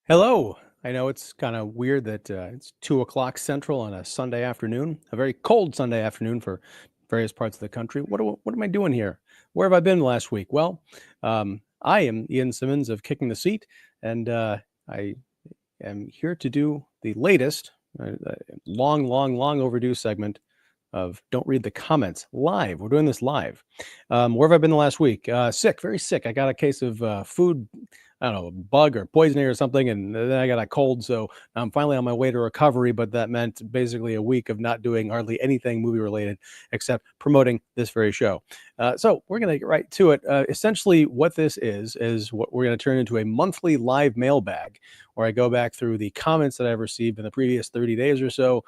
Hello. I know it's kind of weird that it's 2 o'clock Central on a Sunday afternoon, a very cold Sunday afternoon for various parts of the country. What am I doing here? Where have I been last week? Well, I am Ian Simmons of Kicking the Seat, and I am here to do the latest, long overdue segment of Don't Read the Comments live. We're doing this live. Where have I been the last week? Sick, very sick. I got a case of food, I don't know, bug or poisoning or something, and then I got a cold. So I'm finally on my way to recovery, but that meant basically a week of not doing hardly anything movie related except promoting this very show. So we're going to get right to it. Essentially, what this is what we're going to turn into a monthly live mailbag where I go back through the comments that I've received in the previous 30 days or so,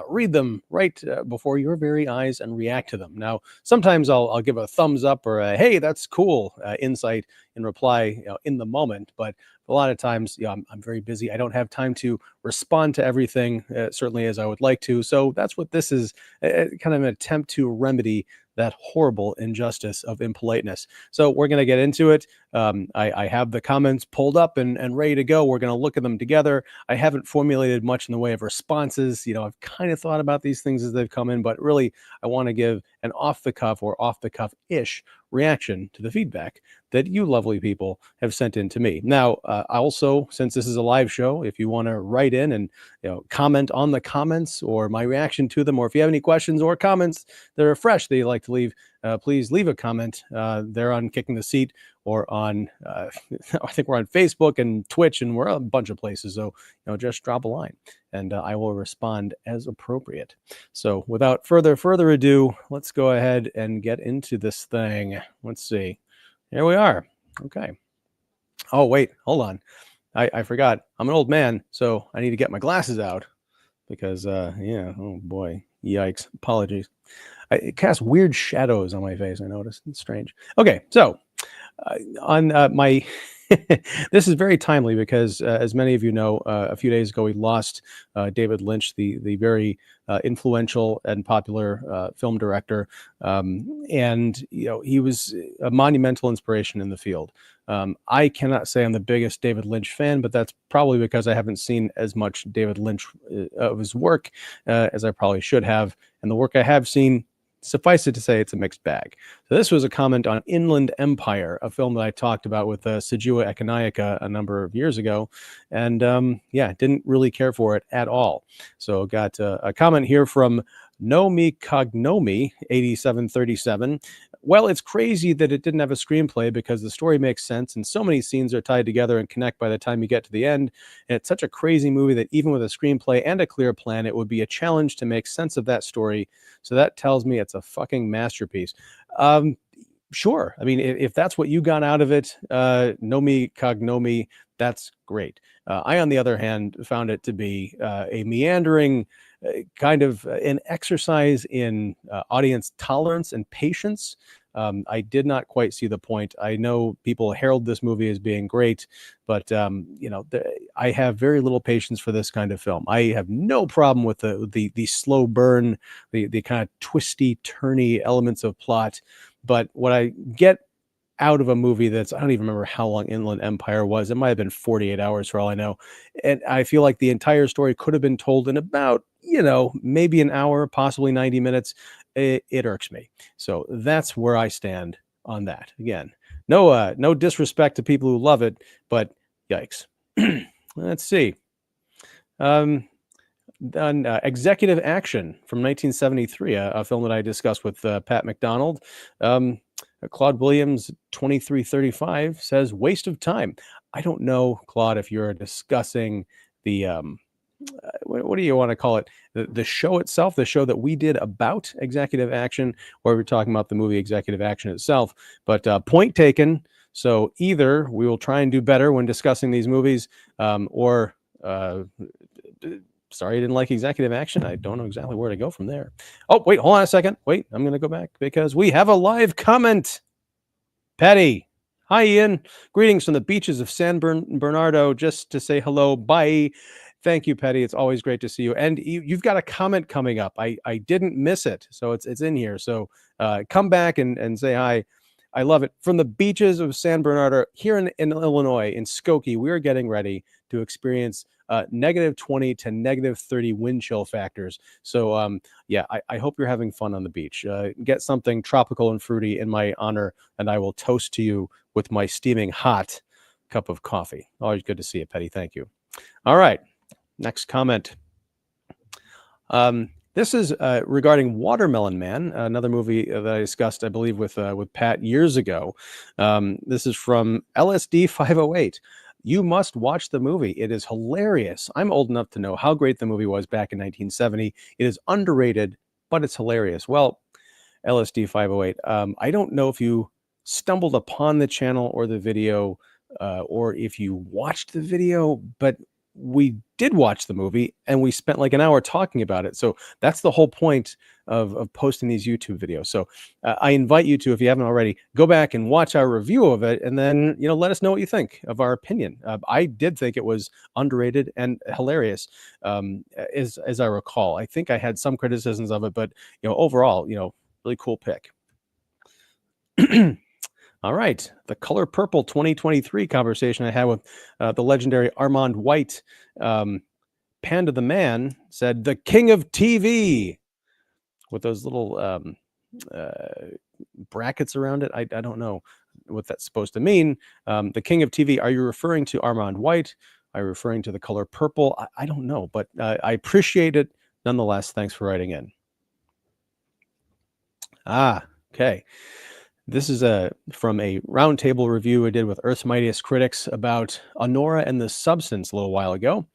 read them right before your very eyes and react to them. Now, sometimes I'll give a thumbs up or a, hey, that's cool insight in reply in the moment. But a lot of times, I'm very busy. I don't have time to respond to everything, certainly as I would like to. So that's what this is, kind of an attempt to remedy that horrible injustice of impoliteness. So we're going to get into it. I have the comments pulled up and ready to go. We're going to look at them together. I haven't formulated much in the way of responses. I've kind of thought about these things as they've come in, but really I want to give an off the cuff or off the cuff-ish reaction to the feedback that you lovely people have sent in to me. Now, also, since this is a live show, if you want to write in and comment on the comments or my reaction to them, or if you have any questions or comments that are fresh that you'd like to leave, please leave a comment there on Kicking the Seat or on, I think we're on Facebook and Twitch, and we're a bunch of places. So, just drop a line and I will respond as appropriate. So without further ado, let's go ahead and get into this thing. Let's see. Here we are. Okay. Oh, wait, hold on. I forgot. I'm an old man, so I need to get my glasses out because, yeah, oh boy, yikes. Apologies. It casts weird shadows on my face, I noticed. It's strange. Okay, so on my this is very timely because as many of you know, a few days ago we lost David Lynch, the very influential and popular film director, and he was a monumental inspiration in the field. I cannot say I'm the biggest David Lynch fan, but that's probably because I haven't seen as much David Lynch of his work as I probably should have, and the work I have seen, suffice it to say, it's a mixed bag. So this was a comment on Inland Empire, a film that I talked about with Sejua Ekanayaka a number of years ago, and yeah, didn't really care for it at all. So got a comment here from Nomi Cognomi 8737. Well, it's crazy that it didn't have a screenplay because the story makes sense and so many scenes are tied together and connect by the time you get to the end. And it's such a crazy movie that even with a screenplay and a clear plan, it would be a challenge to make sense of that story. So that tells me it's a fucking masterpiece. Sure. I mean, if that's what you got out of it, Nomi Cognomi, that's great. I, on the other hand, found it to be a meandering kind of an exercise in audience tolerance and patience. I did not quite see the point. I know people herald this movie as being great, but I have very little patience for this kind of film. I have no problem with the slow burn, the kind of twisty, turny elements of plot, but what I get out of a movie that's, I don't even remember how long Inland Empire was. It might have been 48 hours for all I know. And I feel like the entire story could have been told in about, maybe an hour, possibly 90 minutes. It irks me. So that's where I stand on that. Again, no disrespect to people who love it, but yikes. Let's see. On Executive Action from 1973, a film that I discussed with Pat McDonald. Claude Williams 2335 says waste of time. I don't know, Claude, if you're discussing the what do you want to call it, the show itself, the show that we did about Executive Action, or we're talking about the movie Executive Action itself. But point taken. So either we will try and do better when discussing these movies, or sorry, I didn't like Executive Action. I don't know exactly where to go from there. Oh, wait, hold on a second. Wait, I'm going to go back because we have a live comment. Patty. Hi, Ian. Greetings from the beaches of San Bernardo. Just to say hello. Bye. Thank you, Patty. It's always great to see you. And you've got a comment coming up. I didn't miss it. So it's in here. So come back and say hi. I love it. From the beaches of San Bernardino here in Illinois, in Skokie, we are getting ready to experience -20 to -30 wind chill factors. So, yeah, I hope you're having fun on the beach. Get something tropical and fruity in my honor, and I will toast to you with my steaming hot cup of coffee. Always good to see you, Petty. Thank you. All right. Next comment. This is regarding Watermelon Man, another movie that I discussed, I believe, with Pat years ago. This is from LSD 508. You must watch the movie. It is hilarious. I'm old enough to know how great the movie was back in 1970. It is underrated, but it's hilarious. Well, LSD 508. I don't know if you stumbled upon the channel or the video, or if you watched the video, but we did watch the movie and we spent like an hour talking about it. So that's the whole point of posting these YouTube videos. So I invite you to, if you haven't already, go back and watch our review of it, and then let us know what you think of our opinion. I did think it was underrated and hilarious, as I recall. I think I had some criticisms of it, but overall, really cool pick. All right, the Color Purple 2023 conversation I had with the legendary Armand White. Panda the Man said, "The King of TV," with those little brackets around it. I don't know what that's supposed to mean. The King of TV, are you referring to Armand White? Are you referring to the Color Purple? I don't know, but I appreciate it nonetheless. Thanks for writing in. Okay. This is from a roundtable review I did with Earth's Mightiest Critics about Honora and the Substance a little while ago.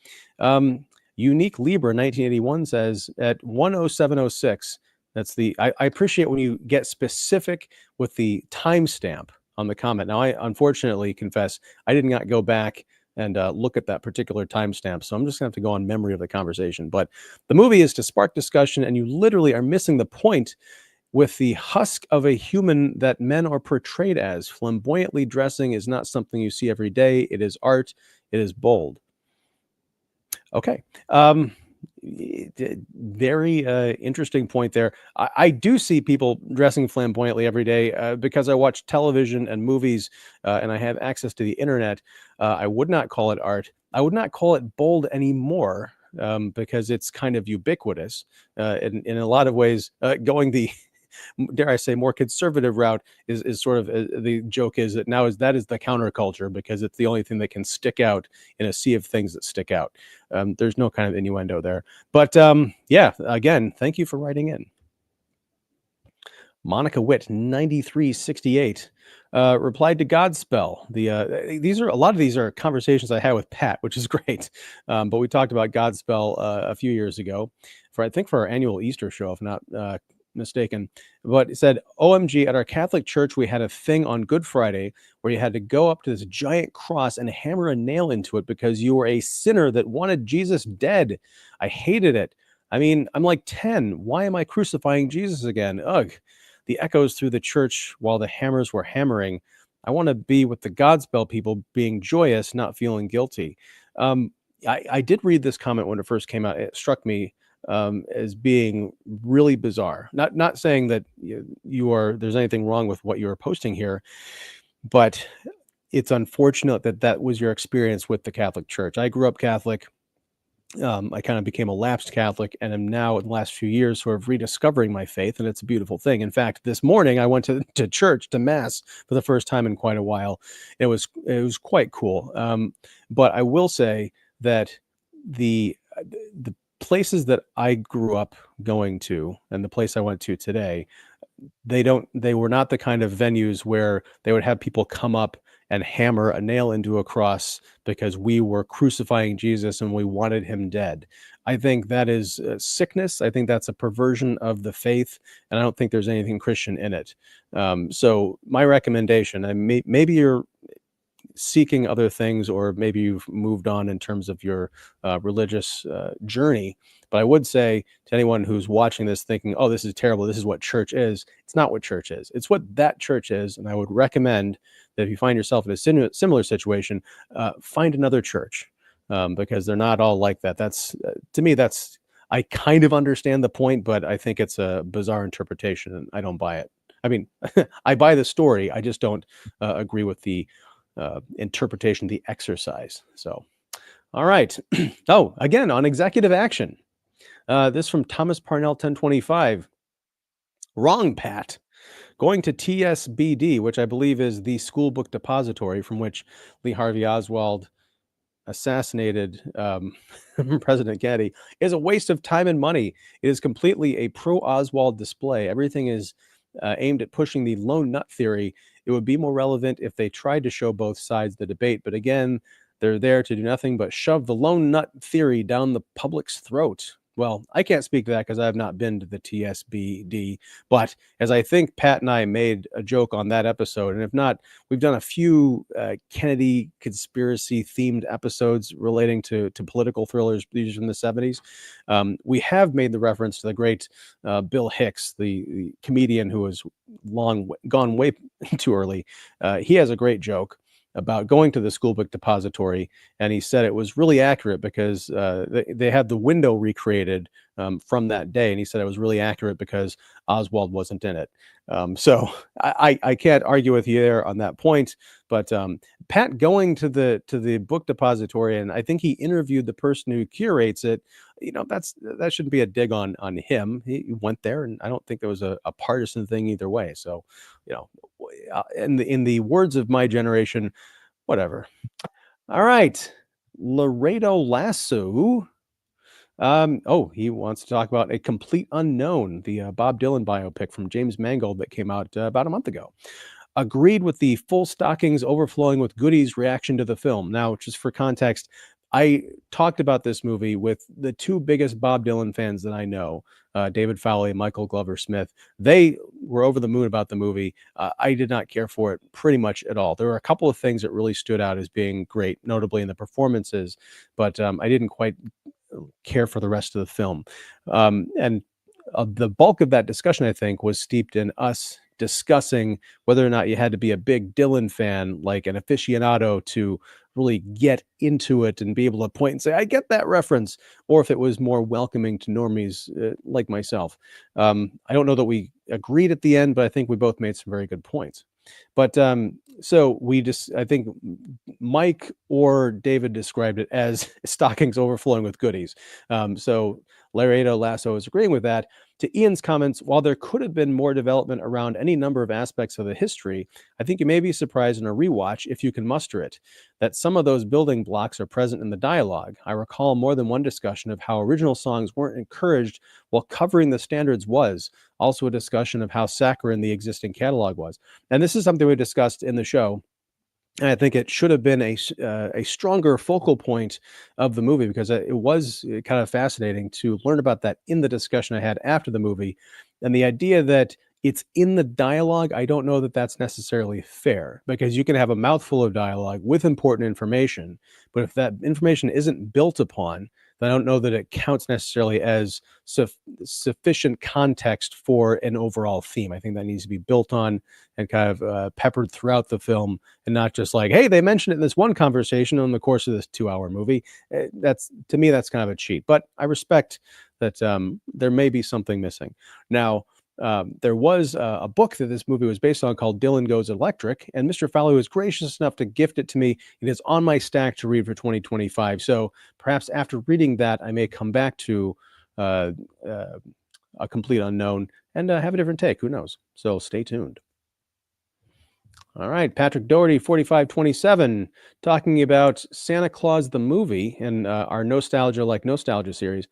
Unique Libra 1981 says at 10706, that's I appreciate when you get specific with the timestamp on the comment. Now, I unfortunately confess I did not go back and look at that particular timestamp, so I'm just going to have to go on memory of the conversation. But the movie is to spark discussion, and you literally are missing the point with the husk of a human that men are portrayed as. Flamboyantly dressing is not something you see every day. It is art. It is bold. Okay. Very interesting point there. I do see people dressing flamboyantly every day because I watch television and movies and I have access to the internet. I would not call it art. I would not call it bold anymore because it's kind of ubiquitous. In a lot of ways, going the dare I say, more conservative route is sort of the joke is that now that is the counterculture because it's the only thing that can stick out in a sea of things that stick out. There's no kind of innuendo there, but yeah, again, thank you for writing in. Monica Witt 9368 replied to Godspell. A lot of these are conversations I had with Pat, which is great. But we talked about Godspell a few years ago I think for our annual Easter show, if not mistaken. But it said, OMG, at our Catholic church, we had a thing on Good Friday where you had to go up to this giant cross and hammer a nail into it because you were a sinner that wanted Jesus dead. I hated it. I mean, I'm like 10. Why am I crucifying Jesus again? Ugh. The echoes through the church while the hammers were hammering. I want to be with the Godspell people being joyous, not feeling guilty. I did read this comment when it first came out. It struck me as being really bizarre. Not saying that there's anything wrong with what you are posting here, but it's unfortunate that was your experience with the Catholic Church. I grew up Catholic. I kind of became a lapsed Catholic and am now in the last few years sort of rediscovering my faith, and it's a beautiful thing. In fact, this morning I went to church, to mass for the first time in quite a while. It was quite cool. But I will say that the places that I grew up going to and the place I went to today, they were not the kind of venues where they would have people come up and hammer a nail into a cross because we were crucifying Jesus and we wanted him dead. I think that is sickness. I think that's a perversion of the faith, and I don't think there's anything Christian in it. So my recommendation, and maybe you're seeking other things, or maybe you've moved on in terms of your religious journey. But I would say to anyone who's watching this thinking, oh, this is terrible, this is what church is. It's not what church is. It's what that church is. And I would recommend that if you find yourself in a similar situation, find another church because they're not all like that. That's to me, I kind of understand the point, but I think it's a bizarre interpretation and I don't buy it. I mean, I buy the story. I just don't agree with the interpretation, the exercise. So, all right. Oh, again on executive action. This from Thomas Parnell 1025. Wrong, Pat. Going to TSBD, which I believe is the school book depository from which Lee Harvey Oswald assassinated President Kennedy, is a waste of time and money. It is completely a pro Oswald display. Everything is aimed at pushing the lone nut theory. It would be more relevant if they tried to show both sides of the debate. But again, they're there to do nothing but shove the lone nut theory down the public's throat. Well, I can't speak to that because I have not been to the TSBD. But as I think Pat and I made a joke on that episode, and if not, we've done a few Kennedy conspiracy themed episodes relating to political thrillers, these from the 70s. We have made the reference to the great Bill Hicks, the comedian who was long gone way too early. He has a great joke about going to the school book depository, and he said it was really accurate because they had the window recreated from that day, and he said it was really accurate because Oswald wasn't in it. So I can't argue with you there on that point, but Pat going to the book depository, and I think he interviewed the person who curates it. That shouldn't be a dig on him. He went there, and I don't think there was a partisan thing either way. So, in the words of my generation, whatever. All right, Laredo Lasso. He wants to talk about A Complete Unknown, the Bob Dylan biopic from James Mangold that came out about a month ago. Agreed with the full stockings overflowing with goodies reaction to the film. Now, just for context, I talked about this movie with the two biggest Bob Dylan fans that I know, David Fowley and Michael Glover Smith. They were over the moon about the movie. I did not care for it pretty much at all. There were a couple of things that really stood out as being great, notably in the performances, but I didn't quite care for the rest of the film. And the bulk of that discussion, I think, was steeped in us discussing whether or not you had to be a big Dylan fan, like an aficionado, to really get into it and be able to point and say, I get that reference, or if it was more welcoming to normies like myself. I don't know that we agreed at the end, but I think we both made some very good points. But so I think Mike or David described it as stockings overflowing with goodies. So Laredo Lasso is agreeing with that. To Ian's comments, while there could have been more development around any number of aspects of the history, I think you may be surprised in a rewatch, if you can muster it, that some of those building blocks are present in the dialogue. I recall more than one discussion of how original songs weren't encouraged while covering the standards was. Also a discussion of how saccharine the existing catalog was. And this is something we discussed in the show. And I think it should have been a stronger focal point of the movie, because it was kind of fascinating to learn about that in the discussion I had after the movie. And the idea that it's in the dialogue, I don't know that that's necessarily fair, because you can have a mouthful of dialogue with important information, but if that information isn't built upon, then I don't know that it counts necessarily as sufficient context for an overall theme. I think that needs to be built on and kind of peppered throughout the film, and not just like, hey, they mentioned it in this one conversation on the course of this 2-hour movie. That's, to me, that's kind of a cheat. But I respect that there may be something missing. Now, there was a book that this movie was based on called Dylan Goes Electric, and Mr. Fowler was gracious enough to gift it to me. It is on my stack to read for 2025. So perhaps after reading that, I may come back to A Complete Unknown and have a different take. Who knows? So stay tuned. All right, Patrick Doherty, 4527, talking about Santa Claus the movie and our Nostalgia Like Nostalgia series.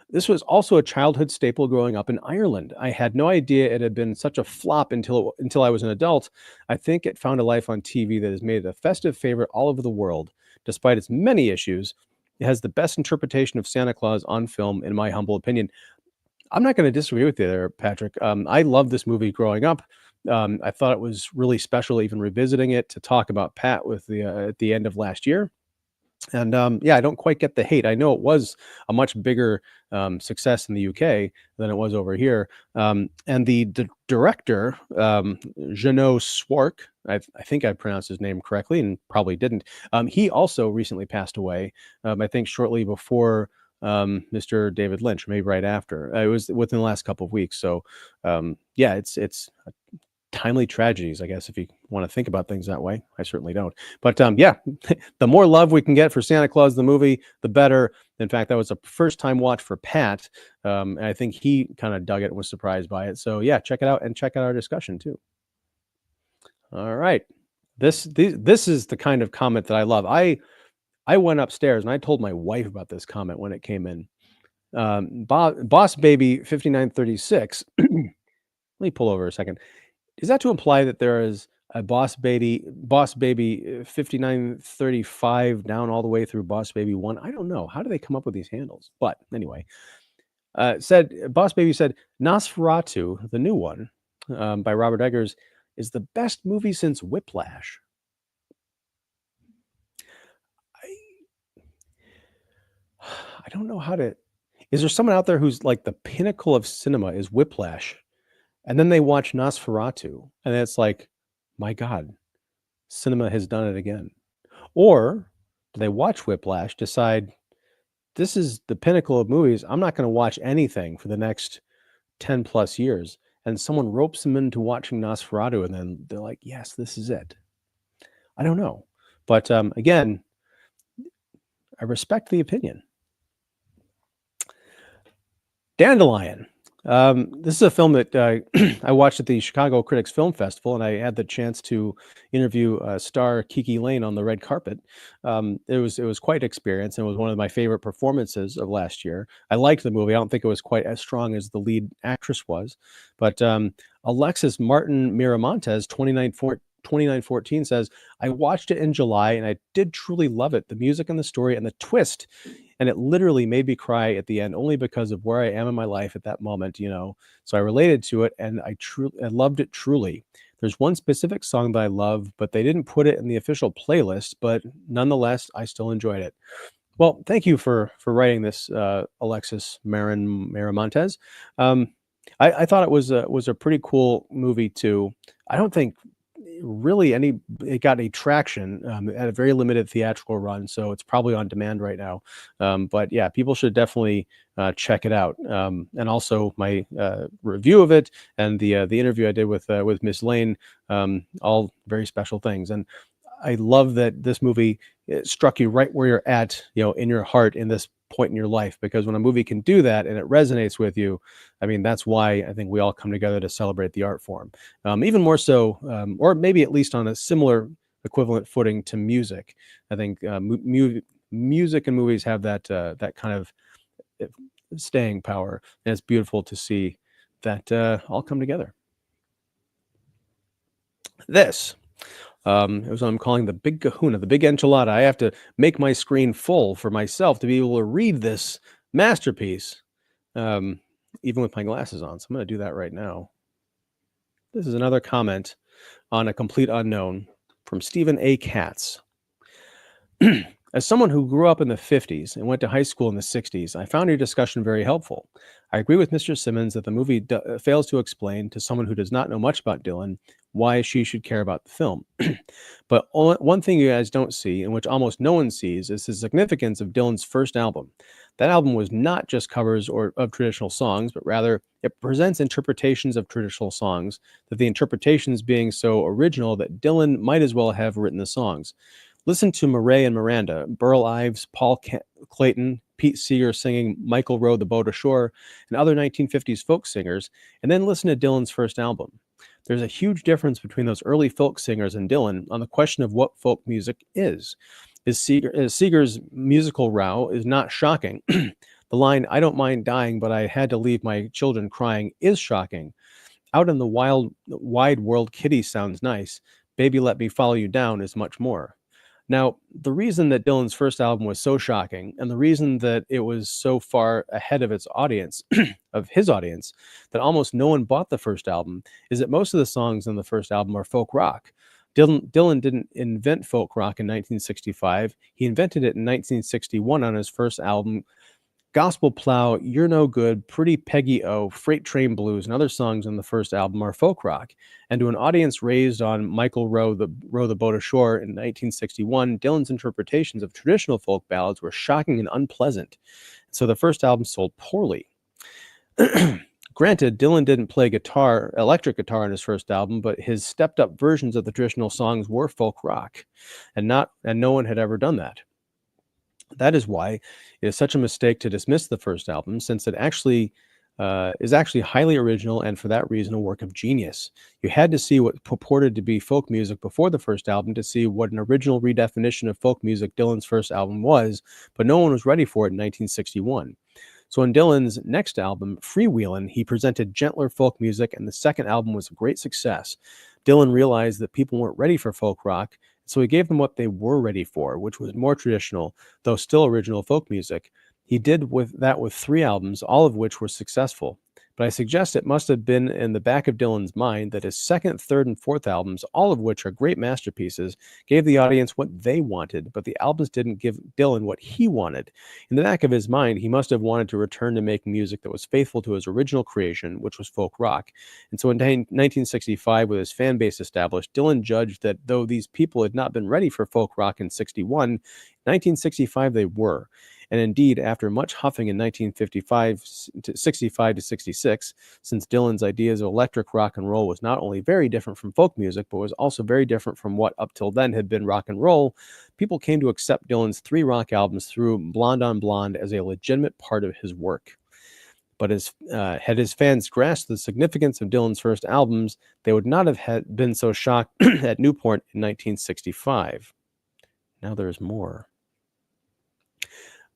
This was also a childhood staple growing up in Ireland. I had no idea it had been such a flop until I was an adult. I think it found a life on TV that has made it a festive favorite all over the world. Despite its many issues, it has the best interpretation of Santa Claus on film, in my humble opinion. I'm not going to disagree with you there, Patrick. I loved this movie growing up. I thought it was really special, even revisiting it, to talk about Pat with at the end of last year. And I don't quite get the hate. I know it was a much bigger success in the UK than it was over here. And the director, Jeannot Swark, I think I pronounced his name correctly, and probably didn't. He also recently passed away, I think shortly before Mr. David Lynch, maybe right after. It was within the last couple of weeks. So it's a timely tragedies, I guess, if you want to think about things that way. I certainly don't. But yeah, the more love we can get for Santa Claus the movie, the better. In fact, that was a first time watch for Pat. And I think he kind of dug it and was surprised by it. So yeah, check it out and check out our discussion too. All right. This is the kind of comment that I love. I went upstairs and I told my wife about this comment when it came in. Boss Baby 5936. Let me pull over a second. Is that to imply that there is a Boss Baby 5935 down all the way through Boss Baby 1? I don't know. How do they come up with these handles? But anyway, Boss Baby said Nosferatu, the new one, by Robert Eggers, is the best movie since Whiplash. I don't know how to. Is there someone out there who's like the pinnacle of cinema is Whiplash, and then they watch Nosferatu, and it's like, my God, cinema has done it again? Or do they watch Whiplash, decide this is the pinnacle of movies, I'm not going to watch anything for the next 10 plus years, and someone ropes them into watching Nosferatu, and then they're like, yes, this is it. I don't know. But again, I respect the opinion. Dandelion. This is a film that I watched at the Chicago Critics Film Festival, and I had the chance to interview star Kiki Lane on the red carpet. It was quite an experience, and it was one of my favorite performances of last year. I liked the movie. I don't think it was quite as strong as the lead actress was, but Alexis Martin Miramontes, 2914 says, I watched it in July and I did truly love it. The music and the story and the twist. And it literally made me cry at the end only because of where I am in my life at that moment, you know. So I related to it and I loved it truly. There's one specific song that I love, but they didn't put it in the official playlist. But nonetheless, I still enjoyed it. Well, thank you for writing this, Alexis Miramontes. I thought it was a pretty cool movie too. I don't think really it got any traction. It had a very limited theatrical run, so it's probably on demand right now. But yeah, people should definitely check it out. And also my review of it and the interview I did with Miss Lane, all very special things. And I love that this movie struck you right where you're at, you know, in your heart in this point in your life, because when a movie can do that and it resonates with you, I mean, that's why I think we all come together to celebrate the art form, even more so, or maybe at least on a similar equivalent footing to music. I think music and movies have that kind of staying power, and it's beautiful to see that all come together. This it was what I'm calling the big kahuna, the big enchilada. I have to make my screen full for myself to be able to read this masterpiece, even with my glasses on. So I'm going to do that right now. This is another comment on A Complete Unknown from Stephen A. Katz. As someone who grew up in the 50s and went to high school in the 60s, I found your discussion very helpful. I agree with Mr. Simmons that the movie fails to explain to someone who does not know much about Dylan why she should care about the film. But one thing you guys don't see, and which almost no one sees, is the significance of Dylan's first album. That album was not just covers of traditional songs, but rather it presents interpretations of traditional songs, that the interpretations being so original that Dylan might as well have written the songs. Listen to Murray and Miranda, Burl Ives, Paul Clayton, Pete Seeger singing Michael Rowe, The Boat Ashore, and other 1950s folk singers, and then listen to Dylan's first album. There's a huge difference between those early folk singers and Dylan on the question of what folk music is. Seeger's musical row is not shocking. The line, I don't mind dying, but I had to leave my children crying, is shocking. Out in the wide world, Kitty sounds nice. Baby, let me follow you down is much more. Now, the reason that Dylan's first album was so shocking, and the reason that it was so far ahead of its audience, of his audience, that almost no one bought the first album, is that most of the songs on the first album are folk rock. Dylan didn't invent folk rock in 1965. He invented it in 1961 on his first album. Gospel Plow, You're No Good, Pretty Peggy O, Freight Train Blues, and other songs on the first album are folk rock. And to an audience raised on Michael Rowe, the Boat Ashore in 1961, Dylan's interpretations of traditional folk ballads were shocking and unpleasant. So the first album sold poorly. Granted, Dylan didn't play electric guitar on his first album, but his stepped up versions of the traditional songs were folk rock, and no one had ever done that. That is why it is such a mistake to dismiss the first album, since it is actually highly original and for that reason a work of genius. You had to see what purported to be folk music before the first album to see what an original redefinition of folk music Dylan's first album was, but no one was ready for it in 1961. So on Dylan's next album, Freewheelin', he presented gentler folk music, and the second album was a great success. Dylan realized that people weren't ready for folk rock, so he gave them what they were ready for, which was more traditional, though still original folk music. He did with 3 albums, all of which were successful. But I suggest it must have been in the back of Dylan's mind that his second, third, and fourth albums, all of which are great masterpieces, gave the audience what they wanted, but the albums didn't give Dylan what he wanted. In the back of his mind, he must have wanted to return to making music that was faithful to his original creation, which was folk rock. And so in 1965, with his fan base established, Dylan judged that though these people had not been ready for folk rock in 61, in 1965 they were. And indeed, after much huffing in 1955 to 65 to 66, since Dylan's ideas of electric rock and roll was not only very different from folk music, but was also very different from what up till then had been rock and roll, people came to accept Dylan's 3 rock albums through Blonde on Blonde as a legitimate part of his work. But had his fans grasped the significance of Dylan's first albums, they would not have been so shocked at Newport in 1965. Now there's more.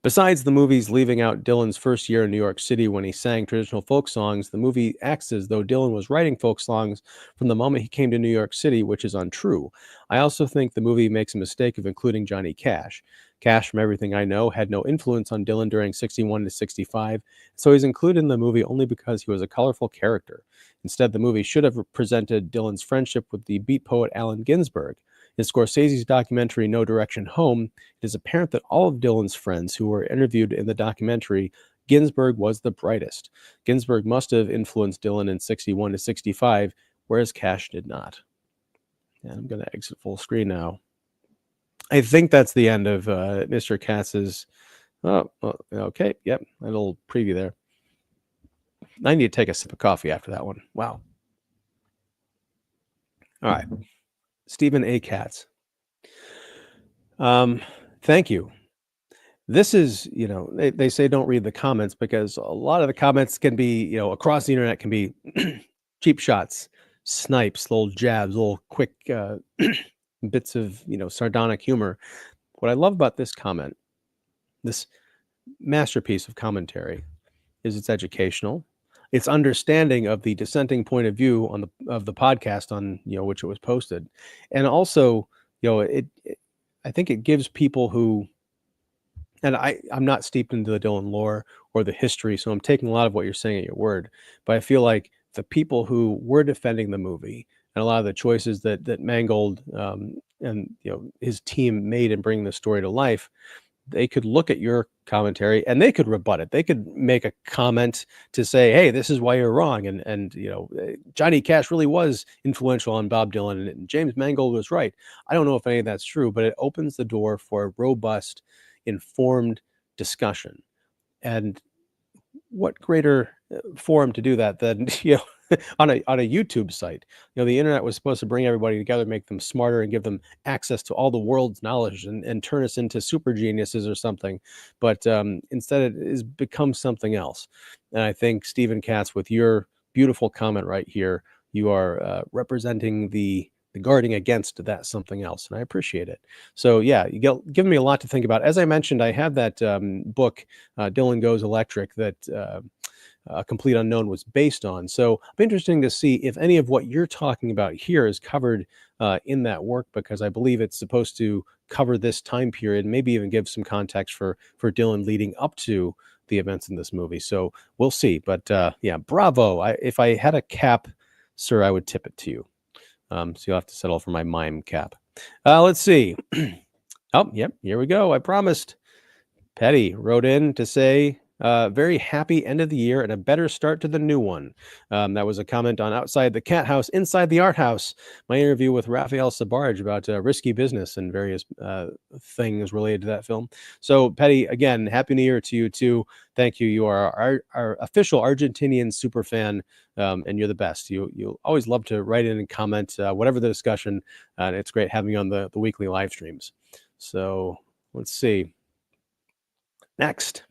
Besides the movie's leaving out Dylan's first year in New York City when he sang traditional folk songs, the movie acts as though Dylan was writing folk songs from the moment he came to New York City, which is untrue. I also think the movie makes a mistake of including Johnny Cash. Cash, from everything I know, had no influence on Dylan during 61 to 65, so he's included in the movie only because he was a colorful character. Instead, the movie should have presented Dylan's friendship with the beat poet Allen Ginsberg. In Scorsese's documentary No Direction Home, it is apparent that all of Dylan's friends who were interviewed in the documentary, Ginsberg was the brightest. Ginsberg must have influenced Dylan in 61 to 65, whereas Cash did not. And I'm going to exit full screen now. I think that's the end of Mr. Katz's. Oh, okay. Yep. A little preview there. I need to take a sip of coffee after that one. Wow. All right. Stephen A. Katz. Thank you. This is, they say don't read the comments because a lot of the comments can be, across the internet can be cheap shots, snipes, little jabs, little quick bits of, sardonic humor. What I love about this comment, this masterpiece of commentary, is it's educational. It's understanding of the dissenting point of view of the podcast on which it was posted, and also I think it gives people who, and I'm not steeped into the Dylan lore or the history, so I'm taking a lot of what you're saying at your word, but I feel like the people who were defending the movie and a lot of the choices that Mangold and his team made in bringing the story to life, they could look at your commentary and they could rebut it. They could make a comment to say, hey, this is why you're wrong. And Johnny Cash really was influential on Bob Dylan and James Mangold was right. I don't know if any of that's true, but it opens the door for a robust, informed discussion. And what greater forum to do that than, on a YouTube site. The internet was supposed to bring everybody together, make them smarter, and give them access to all the world's knowledge and turn us into super geniuses or something. But instead, it has become something else. And I think, Stephen Katz, with your beautiful comment right here, you are representing the guarding against that something else, and I appreciate it. So yeah, given me a lot to think about. As I mentioned, I have that book, Dylan Goes Electric, that Complete Unknown was based on. So it'll be interesting to see if any of what you're talking about here is covered in that work, because I believe it's supposed to cover this time period, maybe even give some context for Dylan leading up to the events in this movie. So we'll see. But yeah, bravo. If I had a cap, sir, I would tip it to you. So you'll have to settle for my mime cap. Let's see. Oh, yep, here we go. I promised. Petty wrote in to say Very happy end of the year and a better start to the new one. That was a comment on Outside the Cat House, Inside the Art House, my interview with Raphael Sabarge about risky business and various things related to that film. So, Petty, again, Happy New Year to you too. Thank you. You are our official Argentinian super fan, and you're the best. You always love to write in and comment, whatever the discussion, and it's great having you on the weekly live streams. So, let's see. Next.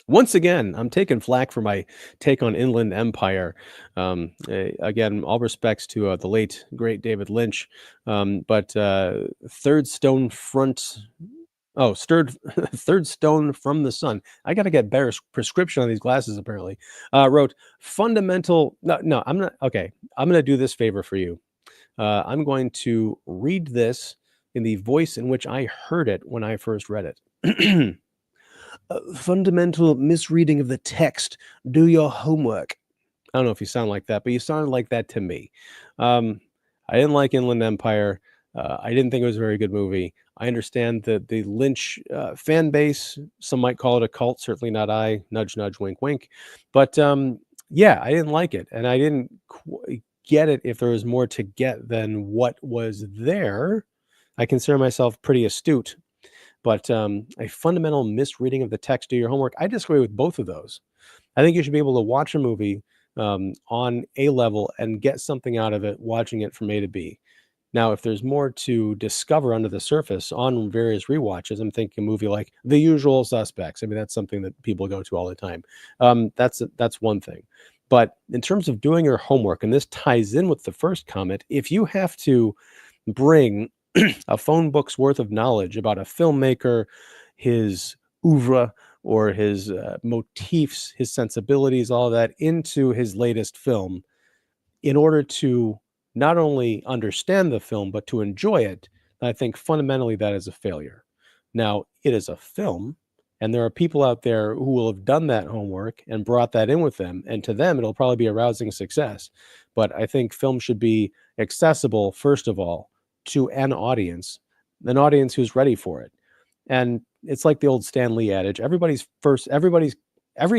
Once again, I'm taking flack for my take on Inland Empire. Again, all respects to the late, great David Lynch. But Third Stone Front. Oh, Third Stone from the Sun. I got to get better prescription on these glasses, apparently. Wrote fundamental. No, I'm not. Okay. I'm going to do this favor for you. I'm going to read this in the voice in which I heard it when I first read it. Fundamental misreading of the text. Do your homework. I don't know if you sound like that, but you sounded like that to me. I didn't like Inland Empire. I didn't think it was a very good movie. I understand that the Lynch fan base, some might call it a cult, certainly not I. Nudge, nudge, wink, wink. But yeah, I didn't like it. And I didn't get it if there was more to get than what was there. I consider myself pretty astute. But a fundamental misreading of the text, do your homework. I disagree with both of those. I think you should be able to watch a movie on a level and get something out of it, watching it from A to B. Now, if there's more to discover under the surface on various rewatches, I'm thinking a movie like The Usual Suspects. I mean, that's something that people go to all the time. That's one thing. But in terms of doing your homework, and this ties in with the first comment, if you have to bring a phone book's worth of knowledge about a filmmaker, his oeuvre, or his motifs, his sensibilities, all of that into his latest film in order to not only understand the film, but to enjoy it, I think fundamentally that is a failure. Now, it is a film, and there are people out there who will have done that homework and brought that in with them, and to them, it'll probably be a rousing success. But I think film should be accessible, first of all, to an audience who's ready for it. And it's like the old Stan Lee adage, every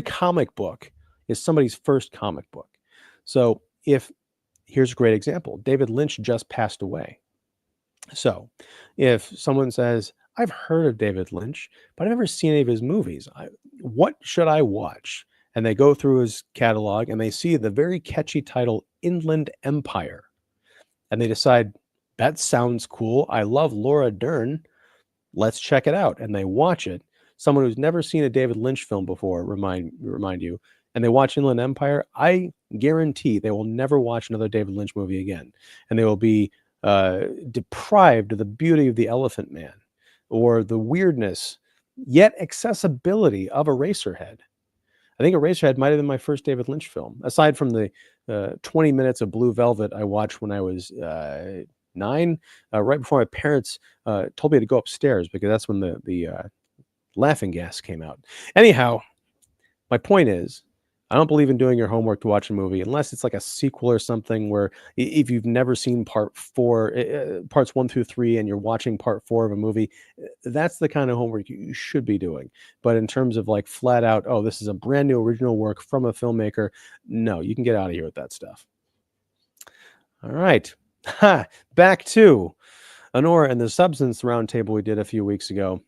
comic book is somebody's first comic book. So here's a great example. David Lynch just passed away. So if someone says, I've heard of David Lynch, but I've never seen any of his movies, what should I watch? And they go through his catalog and they see the very catchy title, Inland Empire. And they decide, that sounds cool. I love Laura Dern. Let's check it out. And they watch it. Someone who's never seen a David Lynch film before, remind you, and they watch Inland Empire, I guarantee they will never watch another David Lynch movie again. And they will be deprived of the beauty of The Elephant Man or the weirdness, yet accessibility of Eraserhead. I think Eraserhead might have been my first David Lynch film, aside from the 20 minutes of Blue Velvet I watched when I was 9, right before my parents told me to go upstairs because that's when the laughing gas came out. Anyhow, my point is, I don't believe in doing your homework to watch a movie unless it's like a sequel or something where if you've never seen parts 1 through 3 and you're watching part 4 of a movie, that's the kind of homework you should be doing. But in terms of like flat out, oh, this is a brand new original work from a filmmaker, no, you can get out of here with that stuff. All right. Back to Honora and the Substance Roundtable we did a few weeks ago.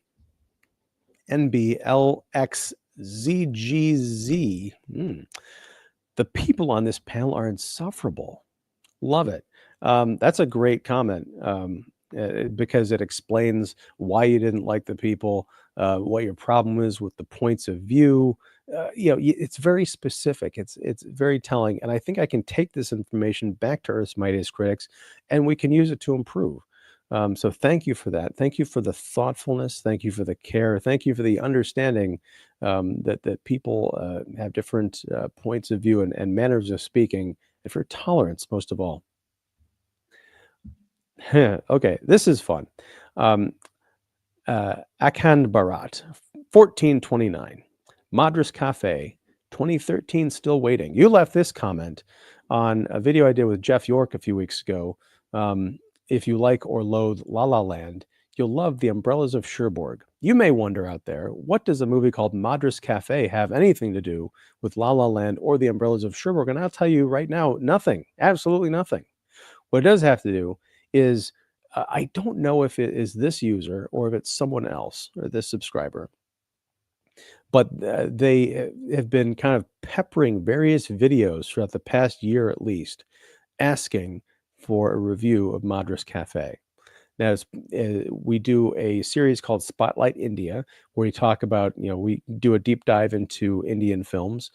NBLXZGZ. The people on this panel are insufferable. Love it. That's a great comment because it explains why you didn't like the people, what your problem is with the points of view. It's very specific. It's very telling. And I think I can take this information back to Earth's Mightiest Critics and we can use it to improve. So thank you for that. Thank you for the thoughtfulness. Thank you for the care. Thank you for the understanding that people have different points of view and manners of speaking, and for tolerance, most of all. Okay, this is fun. Akan Barat, 1429. Madras Cafe, 2013, still waiting. You left this comment on a video I did with Jeff York a few weeks ago. If you like or loathe La La Land, you'll love The Umbrellas of Cherbourg. You may wonder out there, what does a movie called Madras Cafe have anything to do with La La Land or The Umbrellas of Cherbourg? And I'll tell you right now, nothing. Absolutely nothing. What it does have to do is I don't know if it is this user or if it's someone else or this subscriber, but they have been kind of peppering various videos throughout the past year at least, asking for a review of Madras Cafe. Now, we do a series called Spotlight India, where we talk about, we do a deep dive into Indian films,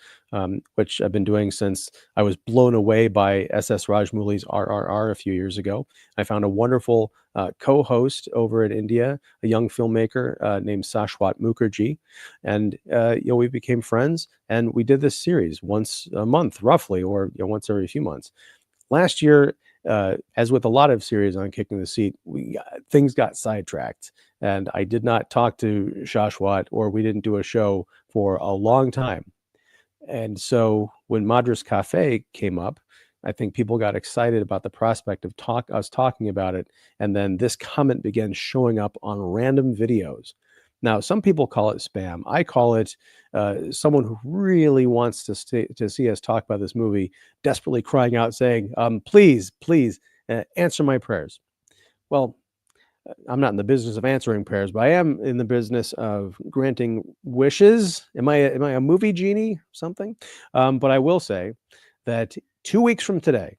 which I've been doing since I was blown away by S.S. Rajmouli's RRR a few years ago. I found a wonderful co-host over in India, a young filmmaker named Sashwat Mukherjee, and we became friends, and we did this series once a month, roughly, or once every few months. Last year, as with a lot of series on Kicking the Seat, things got sidetracked, and I did not talk to Shashwat, or we didn't do a show for a long time. And so when Madras Cafe came up, I think people got excited about the prospect of us talking about it, and then this comment began showing up on random videos. Now, some people call it spam. I call it someone who really wants to see us talk about this movie, desperately crying out, saying, please, please answer my prayers. Well, I'm not in the business of answering prayers, but I am in the business of granting wishes. Am I a movie genie? Something? But I will say that 2 weeks from today,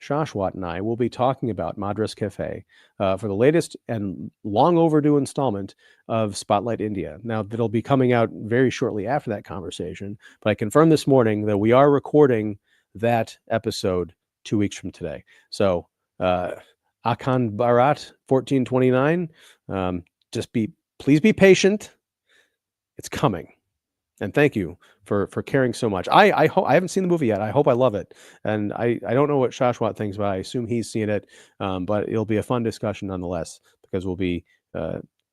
Shashwat and I will be talking about Madras Cafe for the latest and long overdue installment of Spotlight India. Now, that'll be coming out very shortly after that conversation, but I confirmed this morning that we are recording that episode 2 weeks from today. So, Akan Bharat 1429, please be patient. It's coming. And thank you for caring so much. I haven't seen the movie yet. I hope I love it. And I don't know what Shashwat thinks, but I assume he's seen it. But it'll be a fun discussion nonetheless, because we'll be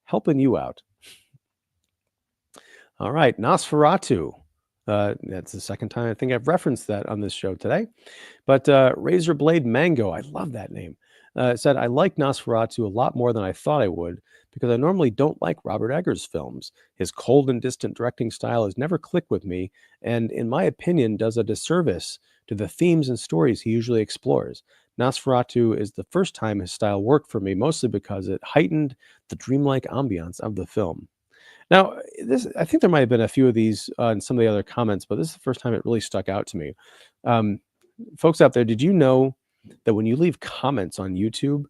helping you out. All right, Nosferatu. That's the second time I think I've referenced that on this show today. But Razor Blade Mango, I love that name. Said, I like Nosferatu a lot more than I thought I would, because I normally don't like Robert Eggers' films. His cold and distant directing style has never clicked with me, and in my opinion does a disservice to the themes and stories he usually explores. Nosferatu is the first time his style worked for me, mostly because it heightened the dreamlike ambiance of the film. Now, I think there might have been a few of these in some of the other comments, but this is the first time it really stuck out to me. Folks out there, did you know that when you leave comments on YouTube,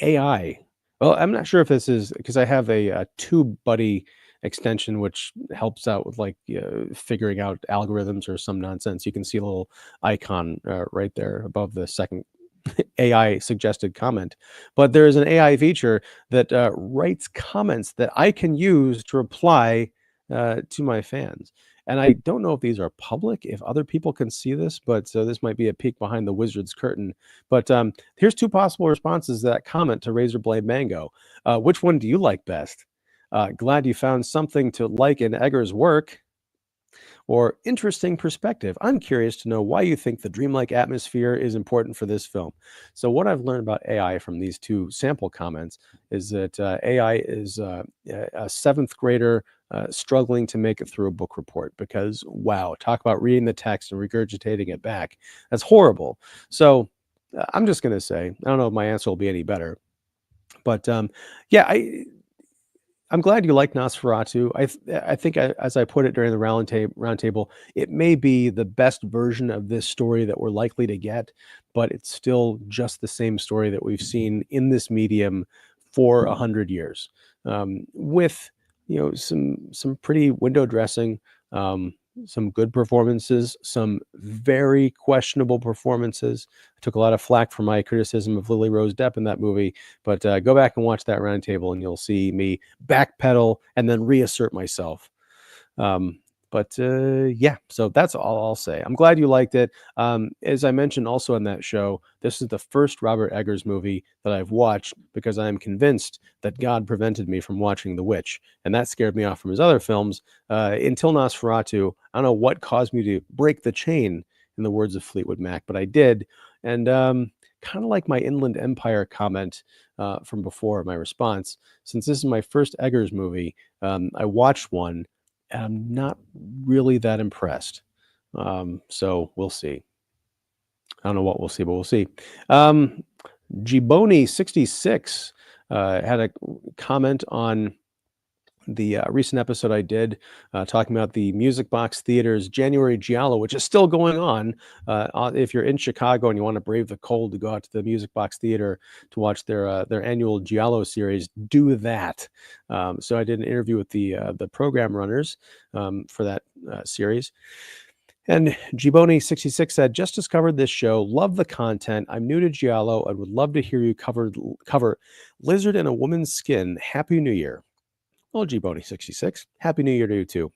AI, well, I'm not sure if this is because I have a TubeBuddy extension, which helps out with figuring out algorithms or some nonsense. You can see a little icon right there above the second AI suggested comment, but there is an AI feature that writes comments that I can use to reply to my fans. And I don't know if these are public, if other people can see this, but so this might be a peek behind the wizard's curtain. But here's two possible responses to that comment to Razorblade Mango. Which one do you like best? Glad you found something to like in Eggers' work. Or interesting perspective. I'm curious to know why you think the dreamlike atmosphere is important for this film. So what I've learned about AI from these two sample comments is that AI is a seventh grader struggling to make it through a book report, because wow, talk about reading the text and regurgitating it back. That's horrible. So I'm just going to say, I don't know if my answer will be any better, but yeah, I'm glad you like Nosferatu. I think, as I put it during the roundtable, it may be the best version of this story that we're likely to get, but it's still just the same story that we've seen in this medium for 100 years, with some pretty window dressing, some good performances, some very questionable performances. I took a lot of flack for my criticism of Lily Rose Depp in that movie, but go back and watch that roundtable and you'll see me backpedal and then reassert myself. Yeah, so that's all I'll say. I'm glad you liked it. As I mentioned also on that show, this is the first Robert Eggers movie that I've watched because I am convinced that God prevented me from watching The Witch, and that scared me off from his other films until Nosferatu. I don't know what caused me to break the chain, in the words of Fleetwood Mac, but I did. And kind of like my Inland Empire comment from before, my response. Since this is my first Eggers movie, I watched one, and I'm not really that impressed. So we'll see. I don't know what we'll see, but we'll see. Giboni66 had a comment on the recent episode I did talking about the Music Box Theater's January Giallo, which is still going on. If you're in Chicago and you want to brave the cold to go out to the Music Box Theater to watch their annual Giallo series, do that. So I did an interview with the program runners for that series. And Giboni66 said, just discovered this show, love the content. I'm new to Giallo and would love to hear you cover Lizard in a Woman's Skin. Happy New Year. Well, Giboni66, Happy New Year to you too.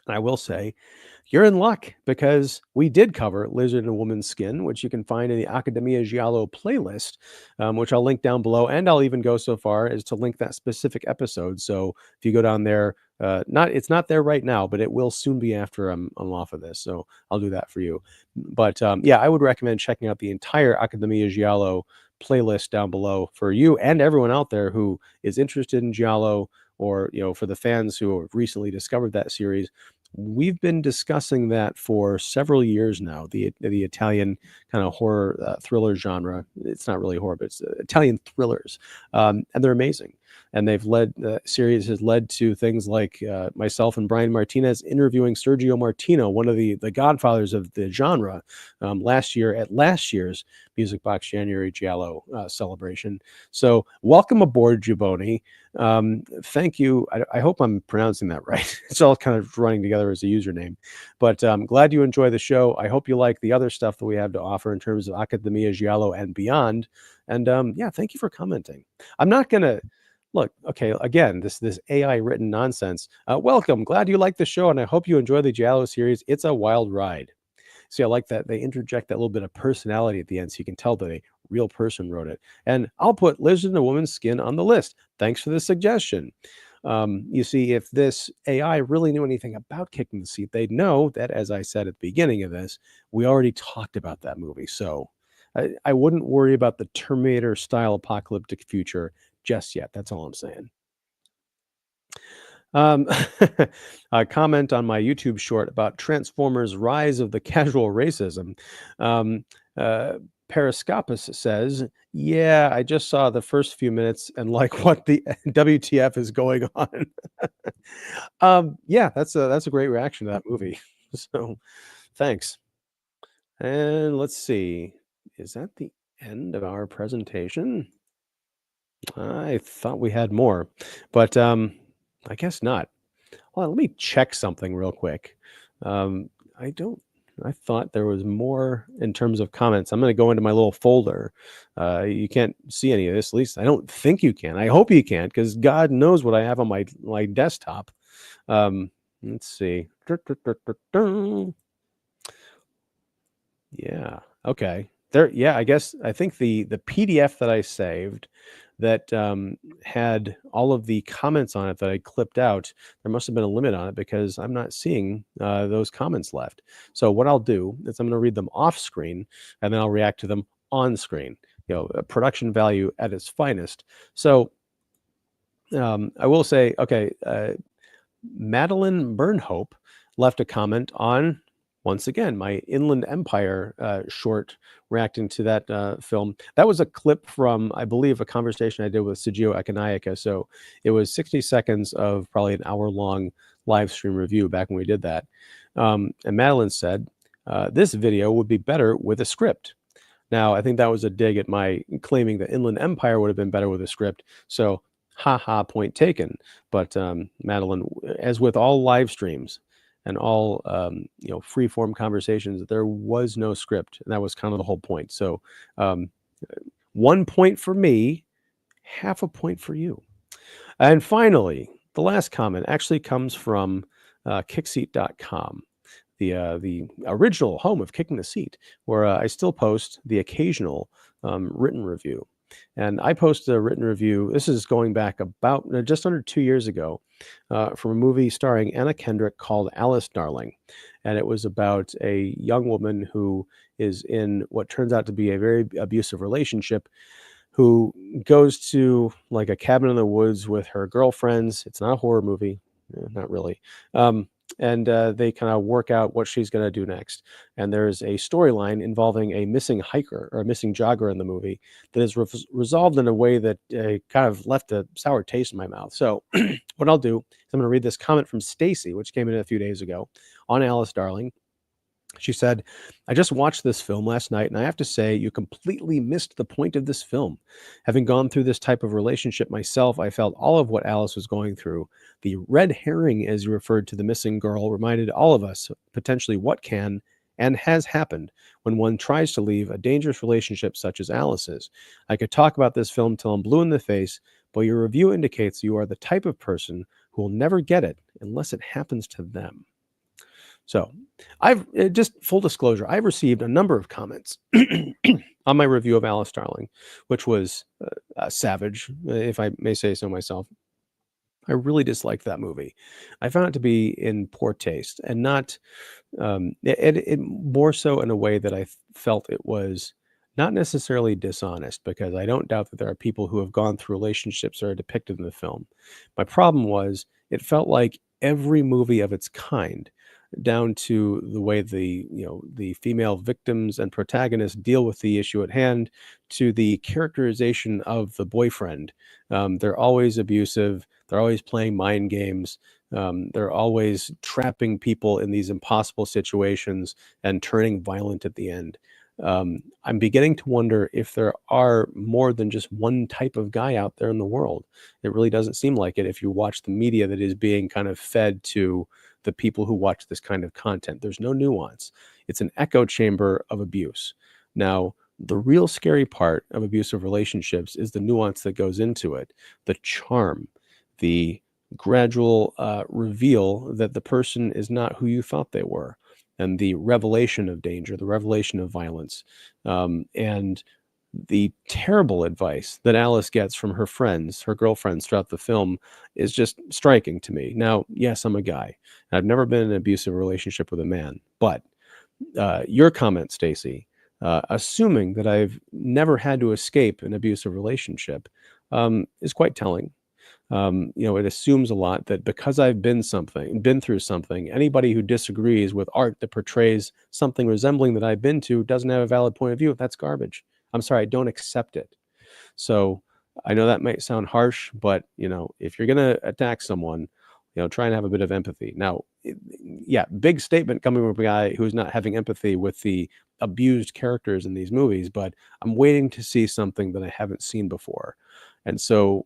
And I will say, you're in luck because we did cover Lizard in a Woman's Skin, which you can find in the Academia Giallo playlist, which I'll link down below. And I'll even go so far as to link that specific episode. So if you go down there, it's not there right now, but it will soon be after I'm off of this. So I'll do that for you. But yeah, I would recommend checking out the entire Academia Giallo playlist down below for you and everyone out there who is interested in Giallo, or for the fans who have recently discovered that series. We've been discussing that for several years now, the Italian kind of horror thriller genre. It's not really horror, but it's Italian thrillers. And they're amazing. And the series has led to things like myself and Brian Martinez interviewing Sergio Martino, one of the godfathers of the genre, last year at last year's Music Box January Giallo celebration. So welcome aboard, Giboni. Thank you. I hope I'm pronouncing that right. It's all kind of running together as a username, but I'm glad you enjoy the show. I hope you like the other stuff that we have to offer in terms of Academia Giallo and beyond. And yeah, thank you for commenting. I'm not going to look. Okay. Again, this AI written nonsense. Welcome. Glad you like the show. And I hope you enjoy the Giallo series. It's a wild ride. See, I like that they interject that little bit of personality at the end, so you can tell that a real person wrote it. And I'll put Lizard in a Woman's Skin on the list. Thanks for the suggestion. You see, if this AI really knew anything about Kicking the Seat, they'd know that, as I said at the beginning of this, we already talked about that movie. So I wouldn't worry about the Terminator-style apocalyptic future just yet. That's all I'm saying. A comment on my YouTube short about Transformers Rise of the Casual Racism. Periscopus says, yeah, I just saw the first few minutes and like what the WTF is going on. Yeah, that's a great reaction to that movie. So thanks. And let's see. Is that the end of our presentation? I thought we had more, but I guess not. Hold on, let me check something real quick. I don't. I thought there was more in terms of comments. I'm going to go into my little folder. You can't see any of this. At least I don't think you can. I hope you can, because God knows what I have on my desktop. Let's see. Yeah. Okay. There. Yeah. I think the PDF that I saved that had all of the comments on it that I clipped out, there must have been a limit on it because I'm not seeing those comments left. So what I'll do is I'm going to read them off screen and then I'll react to them on screen. Production value at its finest. So I will say, okay, Madeline Burnhope left a comment on, once again, my Inland Empire short reacting to that film. That was a clip from, I believe, a conversation I did with Sergio Economica. So it was 60 seconds of probably an hour-long live stream review back when we did that. And Madeline said, this video would be better with a script. Now, I think that was a dig at my claiming that Inland Empire would have been better with a script. So, haha, point taken. But Madeline, as with all live streams and all free-form conversations, there was no script, and that was kind of the whole point. So 1 point for me, half a point for you. And finally, the last comment actually comes from kickseat.com, the original home of Kicking the Seat, where I still post the occasional written review. and I posted a written review. This is going back about just under 2 years ago, from a movie starring Anna Kendrick called Alice Darling, and it was about a young woman who is in what turns out to be a very abusive relationship, who goes to like a cabin in the woods with her girlfriends. It's not a horror movie, not really. Um, and they kind of work out what she's going to do next. And there's a storyline involving a missing hiker or a missing jogger in the movie that is resolved in a way that kind of left a sour taste in my mouth. So, what I'll do is I'm going to read this comment from Stacy, which came in a few days ago on Alice Darling. She said, I just watched this film last night, and I have to say, you completely missed the point of this film. Having gone through this type of relationship myself, I felt all of what Alice was going through. The red herring, as you referred to the missing girl, reminded all of us potentially what can and has happened when one tries to leave a dangerous relationship such as Alice's. I could talk about this film till I'm blue in the face, but your review indicates you are the type of person who will never get it unless it happens to them. So, I've just full disclosure, I've received a number of comments on my review of Alice Darling, which was savage, if I may say so myself. I really disliked that movie. I found it to be in poor taste, and not it more so in a way that I felt it was not necessarily dishonest, because I don't doubt that there are people who have gone through relationships that are depicted in the film. My problem was it felt like every movie of its kind, down to the way the female victims and protagonists deal with the issue at hand, to the characterization of the boyfriend. They're always abusive. They're always playing mind games. They're always trapping people in these impossible situations and turning violent at the end. I'm beginning to wonder if there are more than just one type of guy out there in the world. It really doesn't seem like it if you watch the media that is being kind of fed to the people who watch this kind of content. There's no nuance. It's an echo chamber of abuse. Now, the real scary part of abusive relationships is the nuance that goes into it, the charm, the gradual reveal that the person is not who you thought they were, and the revelation of danger, the revelation of violence, and the terrible advice that Alice gets from her friends, her girlfriends throughout the film, is just striking to me. Now, yes, I'm a guy. I've never been in an abusive relationship with a man, but your comment, Stacy, assuming that I've never had to escape an abusive relationship, is quite telling. It assumes a lot that because I've been through something, anybody who disagrees with art that portrays something resembling that I've been to doesn't have a valid point of view. That's garbage. I'm sorry, I don't accept it. So I know that might sound harsh, but if you're gonna attack someone, try and have a bit of empathy. Now, yeah, big statement coming from a guy who's not having empathy with the abused characters in these movies, but I'm waiting to see something that I haven't seen before. And so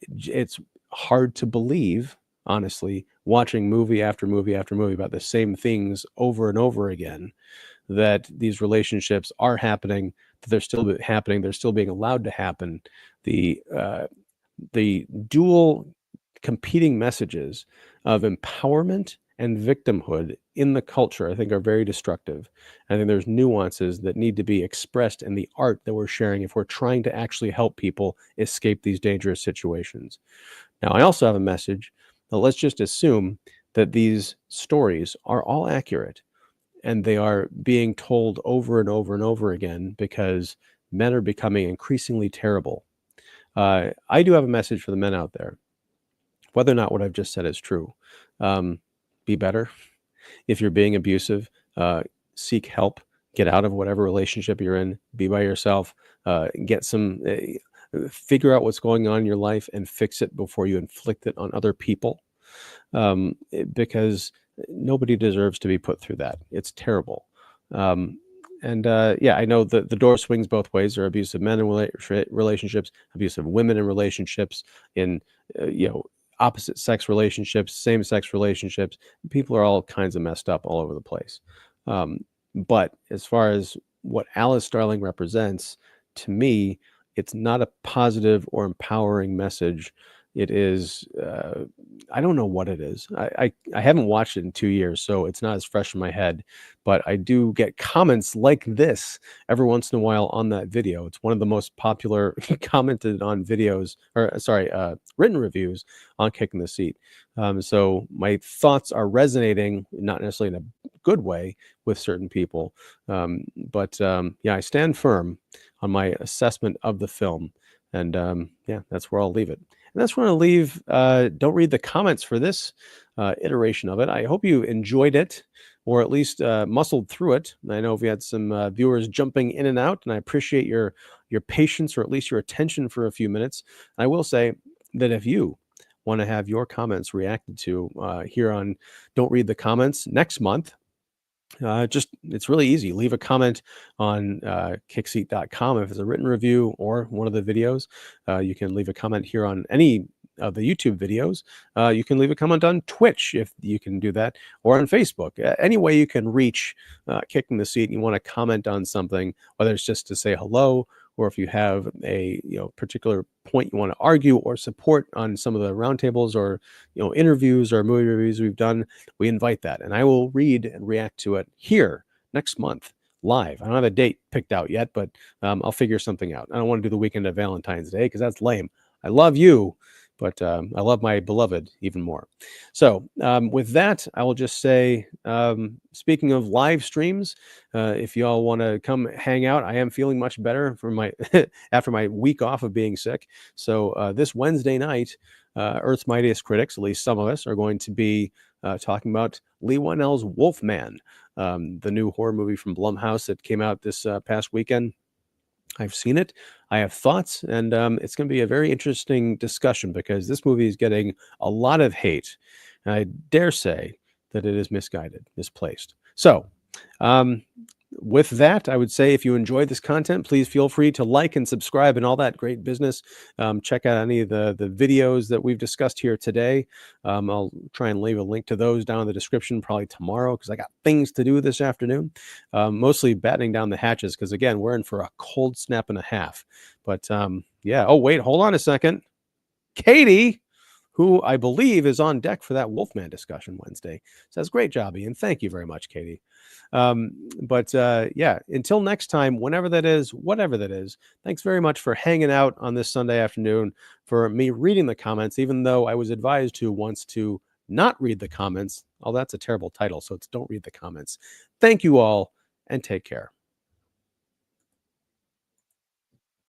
it's hard to believe, honestly, watching movie after movie after movie about the same things over and over again, that these relationships are happening, that they're still happening, they're still being allowed to happen. The dual competing messages of empowerment and victimhood in the culture, I think, are very destructive. I think there's nuances that need to be expressed in the art that we're sharing if we're trying to actually help people escape these dangerous situations. Now, I also have a message that let's just assume that these stories are all accurate and they are being told over and over and over again because men are becoming increasingly terrible. I do have a message for the men out there. Whether or not what I've just said is true, be better. If you're being abusive, seek help. Get out of whatever relationship you're in. Be by yourself. Figure out what's going on in your life and fix it before you inflict it on other people. Because nobody deserves to be put through that. It's terrible. Yeah, I know the door swings both ways. There are abusive men in relationships, abusive women in relationships, in opposite sex relationships, same sex relationships. People are all kinds of messed up all over the place. But as far as what Alice Starling represents, to me, it's not a positive or empowering message. It is, I don't know what it is. I haven't watched it in 2 years, so it's not as fresh in my head, but I do get comments like this every once in a while on that video. It's one of the most popular commented on videos, or sorry, written reviews on Kicking the Seat. So my thoughts are resonating, not necessarily in a good way, with certain people. Yeah, I stand firm on my assessment of the film. And yeah, that's where I'll leave it. And that's where I'll leave. Don't read the comments for this iteration of it. I hope you enjoyed it, or at least muscled through it. I know we had some viewers jumping in and out, and I appreciate your patience, or at least your attention for a few minutes. I will say that if you want to have your comments reacted to here on Don't Read the Comments next month, just it's really easy. Leave a comment on kickseat.com if it's a written review or one of the videos. You can leave a comment here on any of the YouTube videos. You can leave a comment on Twitch if you can do that, or on Facebook. Any way you can reach Kicking the Seat and you want to comment on something, whether it's just to say hello, or if you have a particular point you want to argue or support on some of the roundtables or interviews or movie reviews we've done, we invite that, and I will read and react to it here next month live. I don't have a date picked out yet, but I'll figure something out. I don't want to do the weekend of Valentine's Day because that's lame. I love you, but I love my beloved even more. So with that, I will just say, speaking of live streams, if y'all want to come hang out, I am feeling much better from my after my week off of being sick. So this Wednesday night, Earth's Mightiest Critics, at least some of us, are going to be talking about Lee Whannell's Wolfman, the new horror movie from Blumhouse that came out this past weekend. I've seen it. I have thoughts, and it's going to be a very interesting discussion because this movie is getting a lot of hate. And I dare say that it is misguided, misplaced. So, with that, I would say if you enjoyed this content, please feel free to like and subscribe and all that great business. Check out any of the videos that we've discussed here today. I'll try and leave a link to those down in the description probably tomorrow because I got things to do this afternoon. Mostly battening down the hatches because, again, we're in for a cold snap and a half. But yeah. Oh, wait, hold on a second. Katie, who I believe is on deck for that Wolfman discussion Wednesday, says, great job, Ian. Thank you very much, Katie. Yeah, until next time, whenever that is, whatever that is, thanks very much for hanging out on this Sunday afternoon, for me reading the comments, even though I was advised to once to not read the comments. Oh, that's a terrible title, so it's Don't Read the Comments. Thank you all, and take care.